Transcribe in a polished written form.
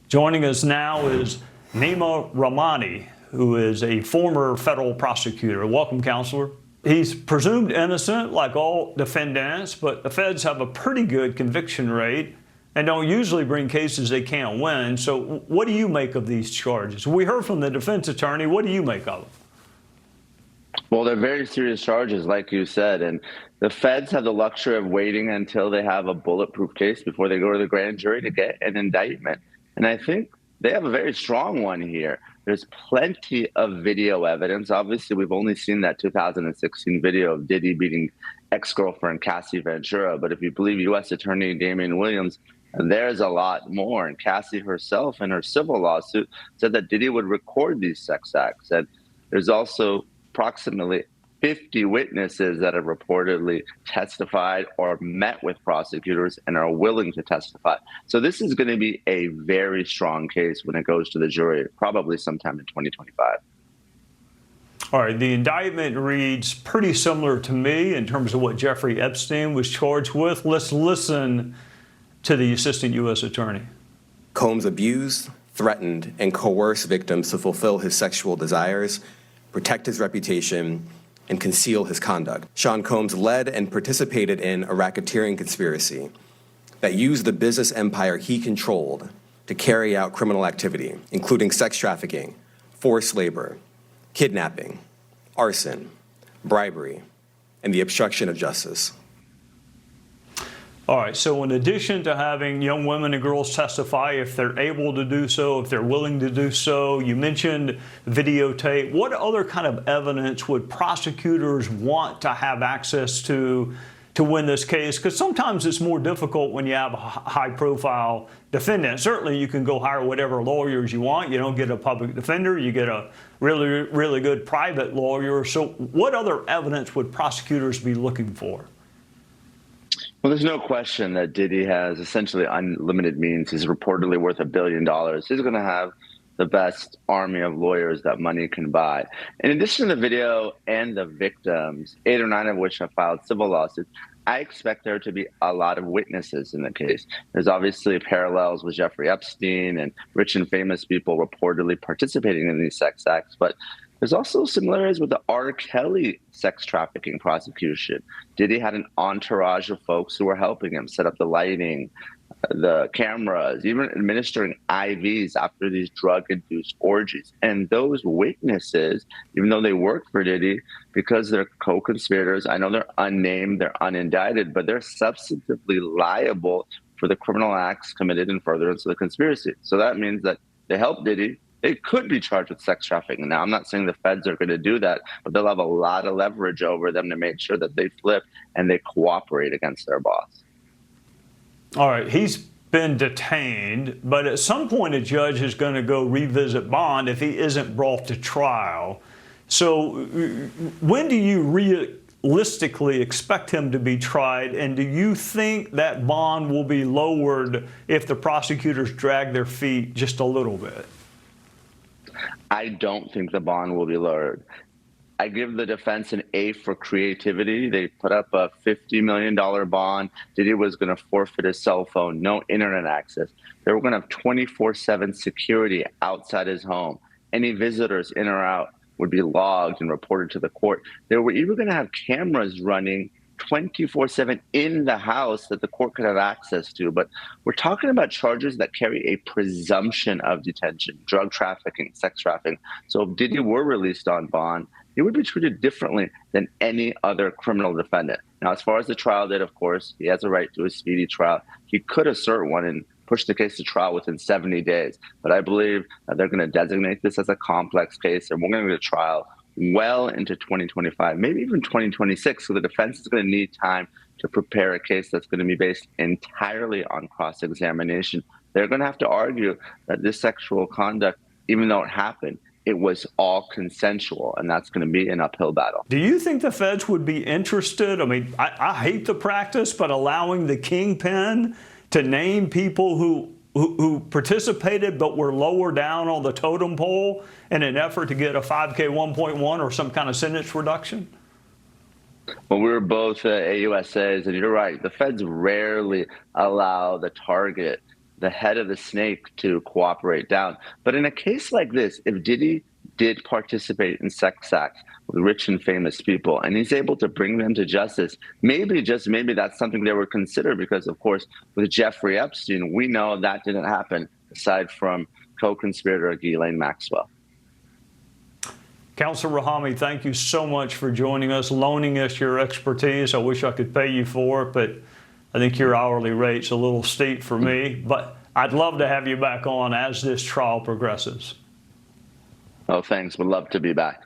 Joining us now is Neama Rahmani, who is a former federal prosecutor. Welcome, counselor. He's presumed innocent, like all defendants, but the feds have a pretty good conviction rate and don't usually bring cases they can't win. So what do you make of these charges? We heard from the defense attorney. What do you make of them? Well, they're very serious charges, like you said, and the feds have the luxury of waiting until they have a bulletproof case before they go to the grand jury to get an indictment. And I think they have a very strong one here. There's plenty of video evidence. Obviously, we've only seen that 2016 video of Diddy beating ex-girlfriend Cassie Ventura. But if you believe U.S. Attorney Damian Williams, there's a lot more. And Cassie herself in her civil lawsuit said that Diddy would record these sex acts. And there's also approximately 50 witnesses that have reportedly testified or met with prosecutors and are willing to testify. So this is going to be a very strong case when it goes to the jury, probably sometime in 2025. All right, the indictment reads pretty similar to me in terms of what Jeffery Epstein was charged with. Let's listen to the assistant U.S. attorney. Combs abused, threatened, and coerced victims to fulfill his sexual desires, protect his reputation, and conceal his conduct. Sean Combs led and participated in a racketeering conspiracy that used the business empire he controlled to carry out criminal activity, including sex trafficking, forced labor, kidnapping, arson, bribery, and the obstruction of justice. All right, so in addition to having young women and girls testify, if they're able to do so, if they're willing to do so, you mentioned videotape. What other kind of evidence would prosecutors want to have access to win this case? Because sometimes it's more difficult when you have a high-profile defendant. Certainly, you can go hire whatever lawyers you want. You don't get a public defender. You get a really, really good private lawyer. So what other evidence would prosecutors be looking for? Well, there's no question that Diddy has essentially unlimited means. He's reportedly worth $1 billion. He's going to have the best army of lawyers that money can buy. In addition to the video and the victims, 8 or 9 of which have filed civil lawsuits, I expect there to be a lot of witnesses in the case. There's obviously parallels with Jeffrey Epstein and rich and famous people reportedly participating in these sex acts, but there's also similarities with the R. Kelly sex trafficking prosecution. Diddy had an entourage of folks who were helping him set up the lighting, the cameras, even administering IVs after these drug-induced orgies. And those witnesses, even though they worked for Diddy, because they're co-conspirators, I know they're unnamed, they're unindicted, but they're substantively liable for the criminal acts committed in furtherance of the conspiracy. So that means that they helped Diddy. They could be charged with sex trafficking. Now, I'm not saying the feds are going to do that, but they'll have a lot of leverage over them to make sure that they flip and they cooperate against their boss. All right, he's been detained, but at some point a judge is going to go revisit bond if he isn't brought to trial. So when do you realistically expect him to be tried, and do you think that bond will be lowered if the prosecutors drag their feet just a little bit? I don't think the bond will be lowered. I give the defense an A for creativity. They put up a $50 million bond. Diddy was going to forfeit his cell phone, no internet access. They were going to have 24/7 security outside his home. Any visitors in or out would be logged and reported to the court. They were even going to have cameras running 24/7 in the house that the court could have access to. But we're talking about charges that carry a presumption of detention, drug trafficking, sex trafficking. So if Diddy were released on bond, he would be treated differently than any other criminal defendant. Now, as far as the trial date, of course, he has a right to a speedy trial. He could assert one and push the case to trial within 70 days. But I believe that they're going to designate this as a complex case, and we're going to go to trial well into 2025, maybe even 2026. So the defense is going to need time to prepare a case that's going to be based entirely on cross-examination. They're going to have to argue that this sexual conduct, even though it happened, it was all consensual, and that's going to be an uphill battle. Do you think the feds would be interested? I mean, I hate the practice, but allowing the kingpin to name people who participated but were lower down on the totem pole in an effort to get a 5K 1.1 or some kind of sentence reduction? Well, we were both AUSAs, and you're right. The feds rarely allow the target the head of the snake to cooperate down. But in a case like this, if Diddy did participate in sex acts with rich and famous people, and he's able to bring them to justice, maybe, just maybe, that's something they would consider, because, of course, with Jeffrey Epstein, we know that didn't happen, aside from co-conspirator Ghislaine Maxwell. Counselor Rahmani, thank you so much for joining us, loaning us your expertise. I wish I could pay you for it, but I think your hourly rate's a little steep for me. But I'd love to have you back on as this trial progresses. Oh, thanks. Would love to be back.